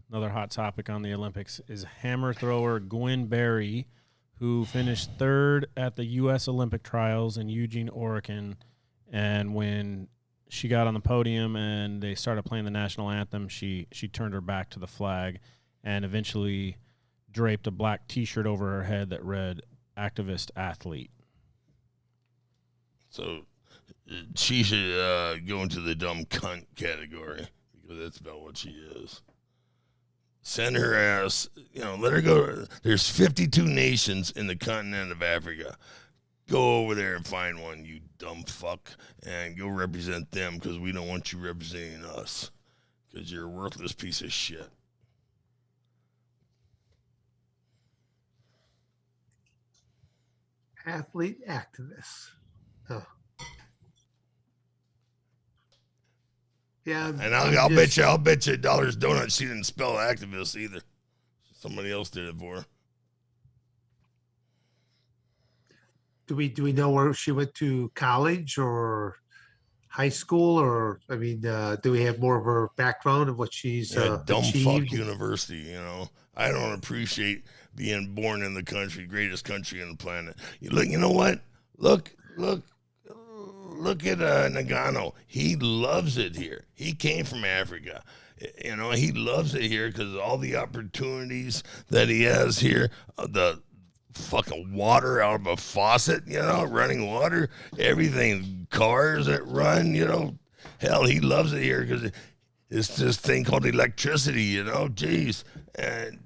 another hot topic on the Olympics, is hammer thrower Gwen Berry, who finished third at the U.S.Olympic trials in Eugene, Oregon. And when she got on the podium and they started playing the national anthem, she turned her back to the flag and eventually draped a black T-shirt over her head that read "Activist Athlete." So she should go into the dumb cunt category because that's about what she is. Send her ass, let her go. There's 52 nations in the continent of Africa. Go over there and find one, you dumb fuck, and go represent them because we don't want you representing us because you're a worthless piece of shit. Athlete activists. Oh. Yeah, and I'll bet you dollars donuts she didn't spell activist either. Somebody else did it for her. Do we know where she went to college or high school, or do we have more of her background of what she's dumb achieved? Fuck university, I don't appreciate being born in the greatest country on the planet. You know what? Look at Nagano. He loves it here. He came from Africa. He loves it here because all the opportunities that he has here, the fucking water out of a faucet, running water, everything, cars that run, hell, he loves it here because it's this thing called electricity, jeez. And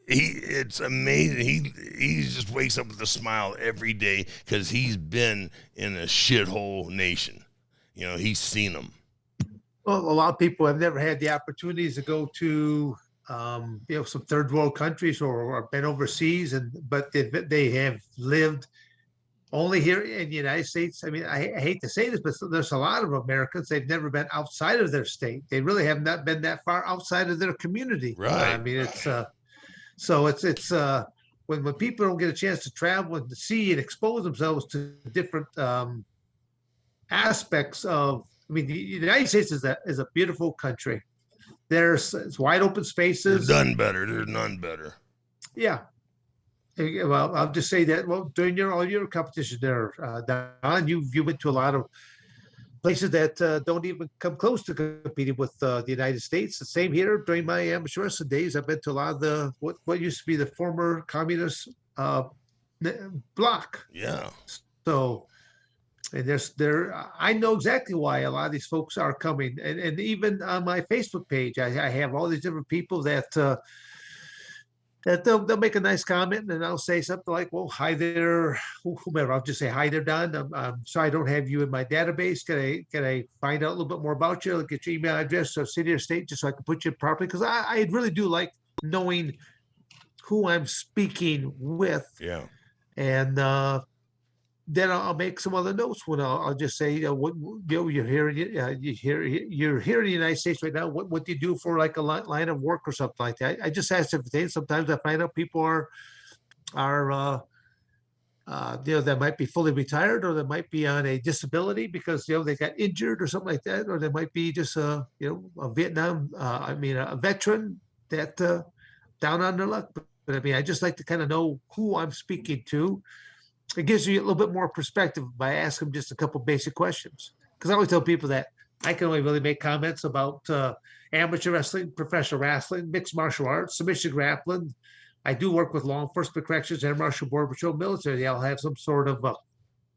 it's amazing. He just wakes up with a smile every day because he's been in a shithole nation. He's seen them. Well, a lot of people have never had the opportunities to go to some third world countries or been overseas, but they have lived only here in the United States. I hate to say this, but there's a lot of Americans, they've never been outside of their state. They really have not been that far outside of their community. Right. It's so it's when people don't get a chance to travel and to see and expose themselves to different aspects of. The United States is a beautiful country. It's wide open spaces. There's none better. Yeah. Well, I'll just say that. Well, during all your competition there, Don, you went to a lot of places that don't even come close to competing with the United States. The same here during my amateur wrestling days. I've been to a lot of what used to be the former communist bloc. Yeah. So. And I know exactly why a lot of these folks are coming, and even on my Facebook page, I have all these different people that they'll make a nice comment, and I'll say something like, "Well, hi there, whomever." I'll just say, "Hi there, Don. I'm sorry I don't have you in my database. Can I find out a little bit more about you? I'll get your email address, or city or state, just so I can put you properly." Because I really do like knowing who I'm speaking with. Yeah. And then I'll make some other notes when I'll just say, you're here in the United States right now. What do you do for like a line of work or something like that? I just ask different things. Sometimes I find out people are that might be fully retired, or they might be on a disability because they got injured or something like that, or they might be just a Vietnam a veteran that down on their luck. But I just like to kind of know who I'm speaking to. It gives you a little bit more perspective by asking just a couple basic questions. Because I always tell people that I can only really make comments about amateur wrestling, professional wrestling, mixed martial arts, submission grappling. I do work with law enforcement, corrections, and martial border patrol, military. They all have some sort of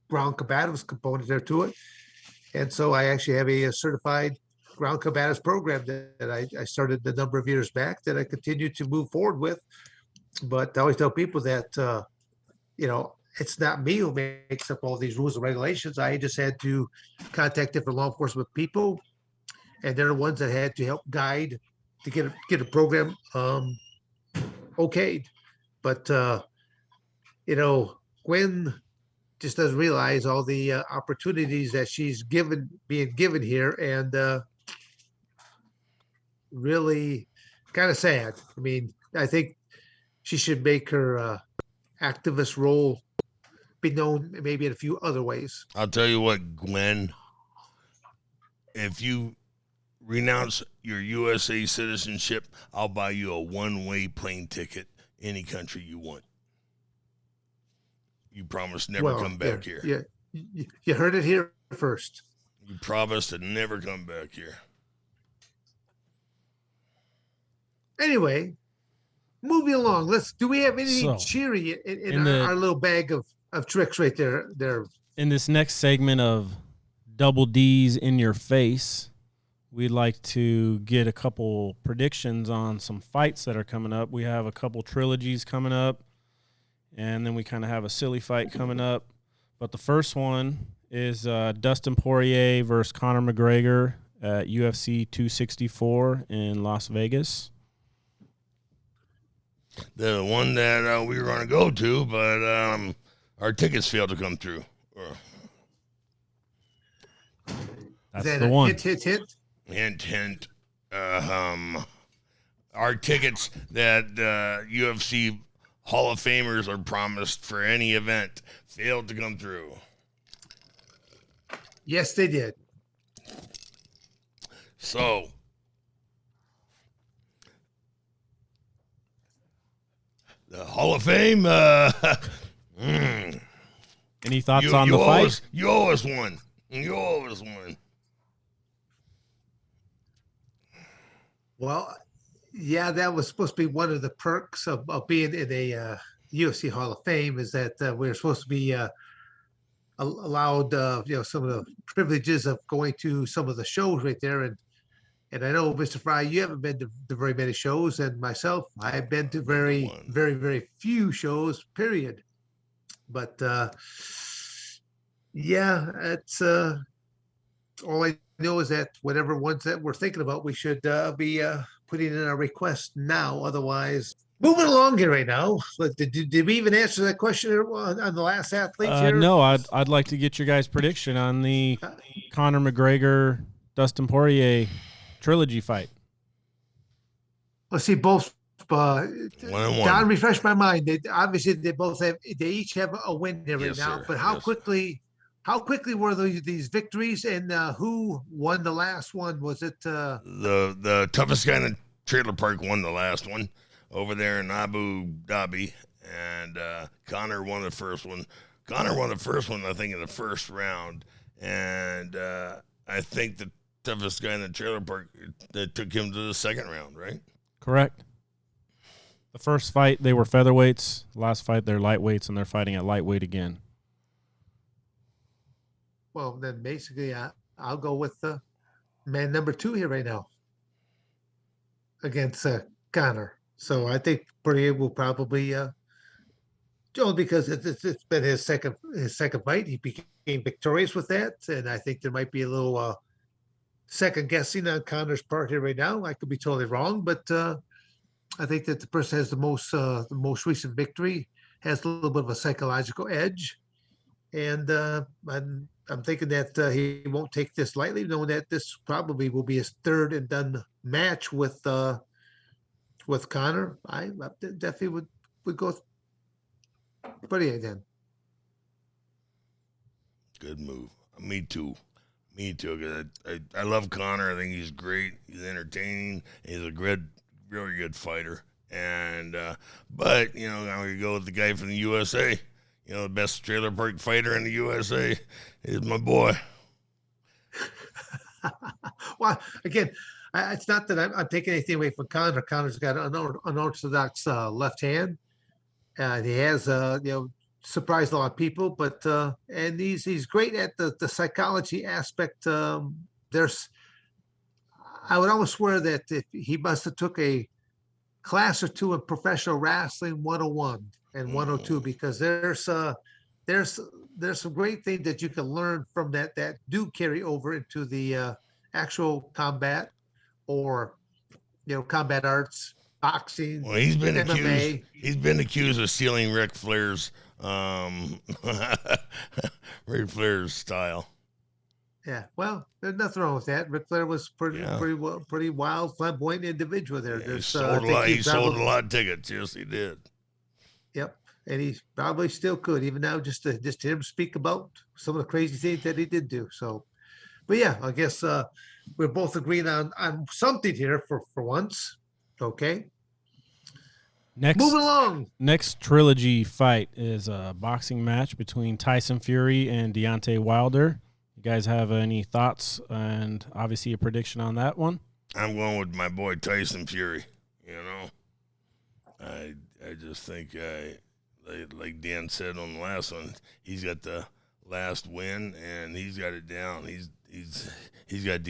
ground combatives component there to it. And so I actually have a certified ground combatives program that I started a number of years back that I continue to move forward with. But I always tell people that, it's not me who makes up all these rules and regulations. I just had to contact different law enforcement people, and they're the ones that had to help guide to get a program okayed. But Gwen just doesn't realize all the opportunities that she's being given here, and really kind of sad. I think she should make her activist role be known maybe in a few other ways. I'll tell you what, Gwen, if you renounce your USA citizenship, I'll buy you a one-way plane ticket any country you want. You promise never come back here. Yeah, you heard it here first. You promise to never come back here. Anyway, moving along. Do we have anything So, cheery in our little bag of tricks right there? In this next segment of Double D's in your face, we'd like to get a couple predictions on some fights that are coming up. We have a couple trilogies coming up, and then we kind of have a silly fight coming up. But the first one is Dustin Poirier versus Conor McGregor at UFC 264 in Las Vegas. The one that we were going to go to, but our tickets failed to come through. That's the one. Hint. Our tickets that UFC Hall of Famers are promised for any event failed to come through. Yes, they did. So, the Hall of Fame. Any thoughts on the fight? You owe us one. You owe us one. Well, yeah, that was supposed to be one of the perks of being in a UFC Hall of Fame is that we're supposed to be allowed, some of the privileges of going to some of the shows right there. And I know, Mr. Frye, you haven't been to very many shows, and myself, I've been to very, very, very few shows, period. But yeah, it's all I know is that whatever ones that we're thinking about, we should be putting in a request now. Otherwise, moving along here right now. Did we even answer that question on the last athlete here? No, I'd like to get your guys' prediction on the Conor McGregor, Dustin Poirier trilogy fight. Let's see, both. 1-1. Don, refresh my mind. They each have a win there right now. Sir. But how quickly were these victories, and who won the last one? Was it the toughest guy in the trailer park won the last one over there in Abu Dhabi, and Conor won the first one. Conor won the first one, I think, in the first round, and I think the toughest guy in the trailer park that took him to the second round, right? Correct. The first fight, they were featherweights. Last fight, they're lightweights, and they're fighting at lightweight again. Well, then basically, I'll go with man number 2 here right now against Conor. So I think Poirier will probably, only because it's been his second fight. He became victorious with that, and I think there might be a little second guessing on Conor's part here right now. I could be totally wrong, but I think that the person has the most recent victory, has a little bit of a psychological edge, and I'm thinking that he won't take this lightly, knowing that this probably will be his third and done match with Conor. I definitely would go with Poirier then. Good move. Me too. I love Conor. I think he's great. He's entertaining. He's a really good fighter. And but now you go with the guy from the USA. The best trailer park fighter in the USA is my boy. Well, again, it's not that I'm taking anything away from Conor. Conor's got an unorthodox left hand. He has, surprised a lot of people, but and he's great at the psychology aspect. I would almost swear that if he must have took a class or two in professional wrestling 101 and 102, because there's some great things that you can learn from that do carry over into the actual combat or combat arts, boxing. Well, he's been MMA. accused of stealing Ric Flair's style. Yeah, well, there's nothing wrong with that. Ric Flair was pretty wild, flamboyant individual there. Yeah, he sold a lot of tickets. Yes, he did. Yep, and he probably still could, even now, just to him speak about some of the crazy things that he did do. So, But yeah, I guess we're both agreeing on something here for once. Okay. Moving Next, along. next trilogy fight is a boxing match between Tyson Fury and Deontay Wilder. You guys have any thoughts and obviously a prediction on that one? I'm going with my boy Tyson Fury. You know, I just think like Dan said on the last one, he's got the last win and he's got it down. He's got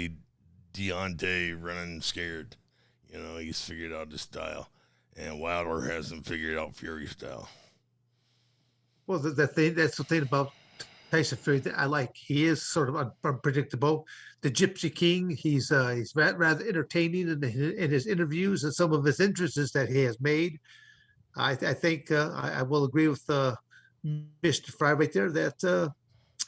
Deontay running scared. You know, he's figured out his style, and Wilder hasn't figured out Fury style. Well, that's the thing about Tyson Fury that I like. He is sort of unpredictable. The Gypsy King. He's rather entertaining in his interviews and some of his interests that he has made. I think I will agree with Mr. Frye right there that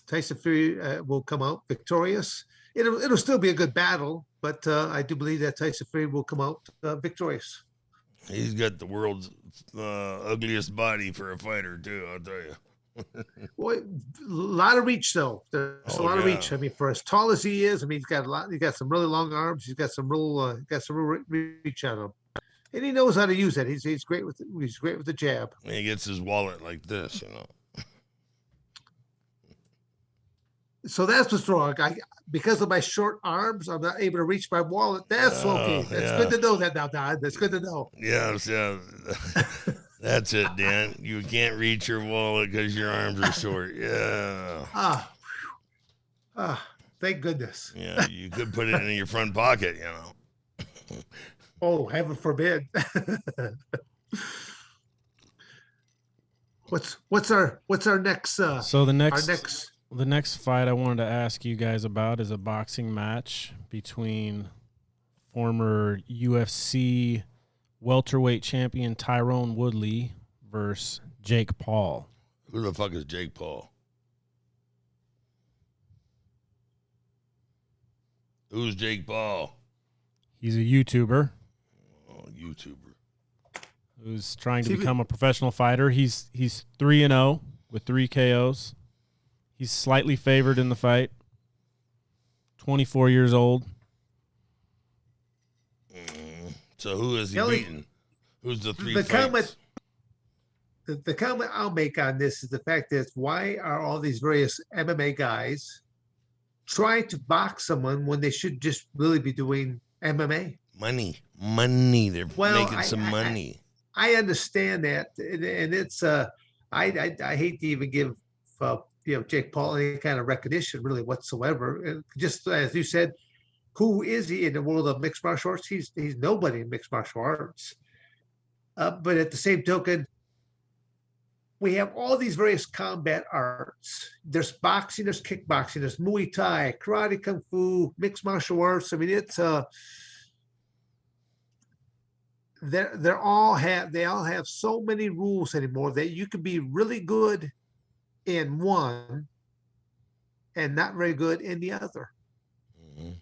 Tyson Fury will come out victorious. It'll still be a good battle, but I do believe that Tyson Fury will come out victorious. He's got the world's ugliest body for a fighter too. I'll tell you. Boy, a lot of reach though. There's a lot of reach. I mean, for as tall as he is, I mean, he's got a lot. He's got some really long arms. He's got some real reach on him, and he knows how to use it. He's great with the jab. And he gets his wallet like this, you know. So that's what's wrong. Because of my short arms, I'm not able to reach my wallet. That's okay. That's good to know that now, Don. That's good to know. Yes. That's it, Dan. You can't reach your wallet because your arms are short. Yeah. Thank goodness. Yeah, you could put it in your front pocket, you know. Oh, heaven forbid. What's our next? So the next fight I wanted to ask you guys about is a boxing match between former UFC welterweight champion Tyrone Woodley versus Jake Paul. Who the fuck is Jake Paul? Who's Jake Paul? He's a YouTuber. Oh, YouTuber. Who's trying to become a professional fighter. He's 3-0 with 3 KOs. He's slightly favored in the fight. 24 years old. So who is he beating? Who's the three fights? The comment I'll make on this is the fact that why are all these various MMA guys trying to box someone when they should just really be doing MMA? Money. They're making some money. I understand that, and it's I hate to even give Jake Paul any kind of recognition really whatsoever. And just as you said, who is he in the world of mixed martial arts? He's nobody in mixed martial arts. But at the same token, we have all these various combat arts. There's boxing, there's kickboxing, there's Muay Thai, karate, kung fu, mixed martial arts. I mean, it's they all have so many rules anymore that you can be really good in one and not very good in the other. Mm-hmm.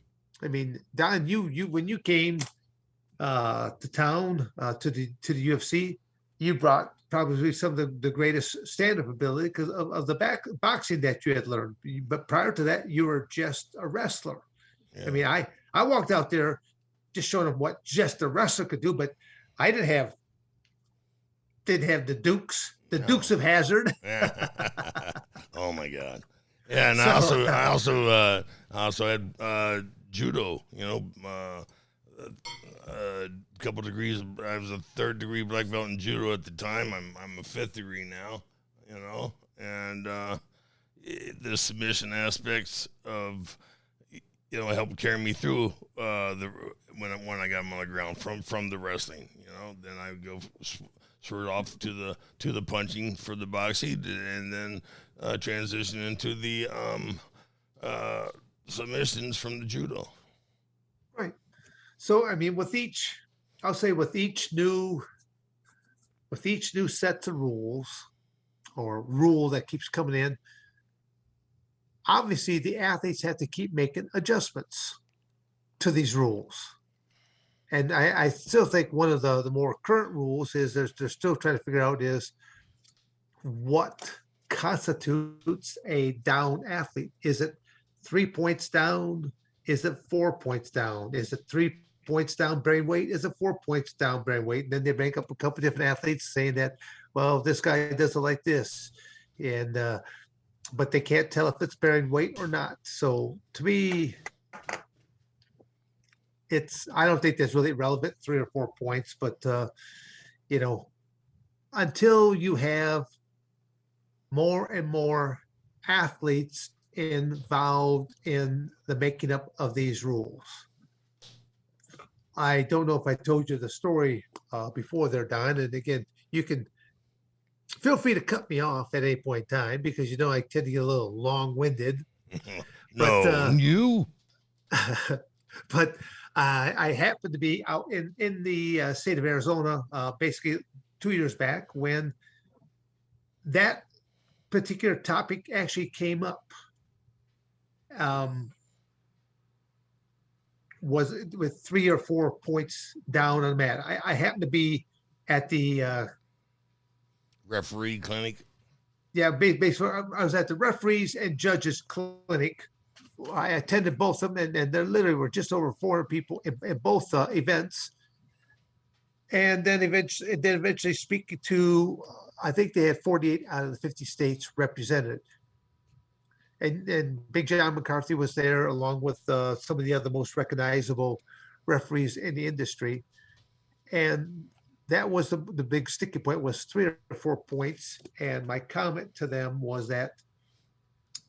I mean, Don, you when you came to town to the UFC, you brought probably some of the greatest stand-up ability because of the boxing that you had learned. But prior to that, you were just a wrestler. Yeah. I mean, I walked out there just showing them what just a wrestler could do, but I didn't have the Dukes of Hazzard. Oh my God! Yeah, and I also had judo. You know, a couple degrees. I was a 3rd degree black belt in judo at the time. I'm a 5th degree now. You know, and the submission aspects of helped carry me through when I got him on the ground from the wrestling. You know, then I would go swerve off to the punching for the boxing, and then transition into the submissions from the judo. Right. So I mean, with each new set of rules or rule that keeps coming in, obviously the athletes have to keep making adjustments to these rules. And I still think one of the more current rules is they're still trying to figure out is what constitutes a down athlete. Is it 3 points down? Is it 4 points down? Is it 3 points down bearing weight? Is it 4 points down bearing weight? And then they rank up a couple different athletes saying that, well, this guy does it like this. And, but they can't tell if it's bearing weight or not. So to me, I don't think that's really relevant, 3 or 4 points, but, you know, until you have more and more athletes involved in the making up of these rules. I don't know if I told you the story before they're done. And again, you can feel free to cut me off at any point in time because, I tend to get a little long-winded. No, you. But I happened to be out in the state of Arizona basically 2 years back when that particular topic actually came up. Was with 3 or 4 points down on the mat. I happened to be at the referee clinic. Yeah, basically, I was at the referees and judges clinic. I attended both of them, and there literally were just over 400 people in both events. And then eventually speaking to, I think they had 48 out of the 50 states represented. And Big John McCarthy was there along with some of the other most recognizable referees in the industry. And that was the big sticky point, was 3 or 4 points. And my comment to them was that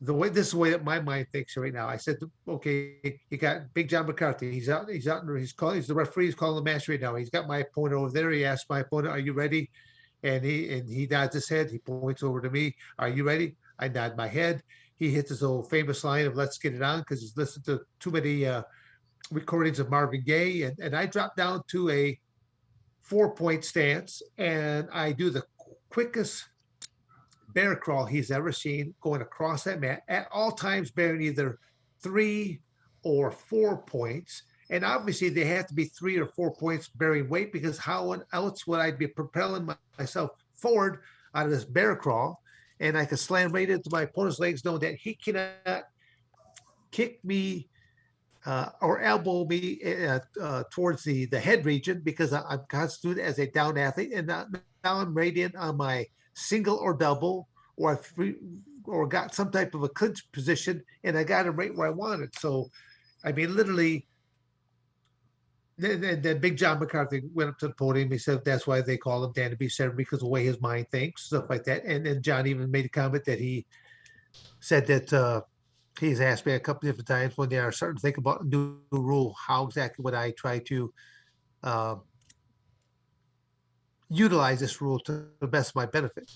this is the way that my mind thinks right now. I said, okay, you got Big John McCarthy. He's the referee. He's calling the match right now. He's got my opponent over there. He asked my opponent, "Are you ready?" And he nods his head. He points over to me. "Are you ready?" I nod my head. He hits his old famous line of "Let's get it on," because he's listened to too many recordings of Marvin Gaye. And I drop down to a 4-point stance, and I do the quickest bear crawl he's ever seen, going across that mat at all times, bearing either 3 or 4 points. And obviously they have to be 3 or 4 points bearing weight, because how else would I be propelling myself forward out of this bear crawl? And I could slam right into my opponent's legs, knowing that he cannot kick me or elbow me towards the head region, because I'm constituted as a down athlete, and now I'm right in on my single or double, or got some type of a clinch position, and I got him right where I wanted. So, I mean, literally, then Big John McCarthy went up to the podium. He said that's why they call him Dan Severn, because of the way his mind thinks, stuff like that. And then John even made a comment that he said that he's asked me a couple different times when they are starting to think about a new rule, how exactly would I try to utilize this rule to the best of my benefit.